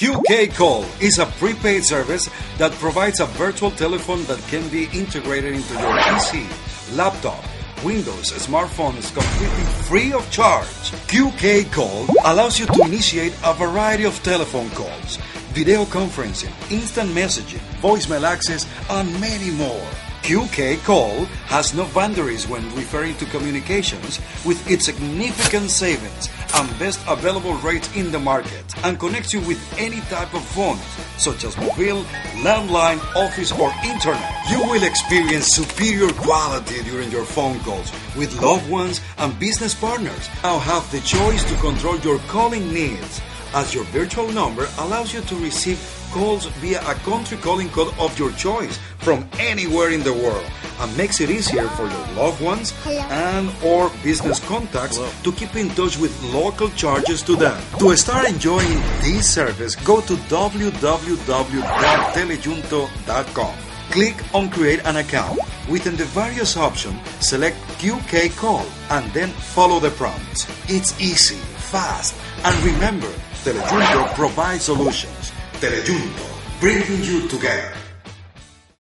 QK Call is a prepaid service that provides a virtual telephone that can be integrated into your PC, laptop, Windows, smartphones completely free of charge. QK Call allows you to initiate a variety of telephone calls, video conferencing, instant messaging, voicemail access, and many more. QK Call has no boundaries when referring to communications with its significant savings and best available rates in the market, and connects you with any type of phones such as mobile, landline, office, or internet. You will experience superior quality during your phone calls with loved ones and business partners. Now have the choice to control your calling needs, as your virtual number allows you to receive calls via a country calling code of your choice from anywhere in the world, and makes it easier for your loved ones and or business contacts to keep in touch with local charges to them. To start enjoying this service, go to www.telejunto.com. Click on Create an Account. Within the various options, select QK Call and then follow the prompts. It's easy, fast, and remember, Telejunto provides solutions. Telejunto, bringing you together.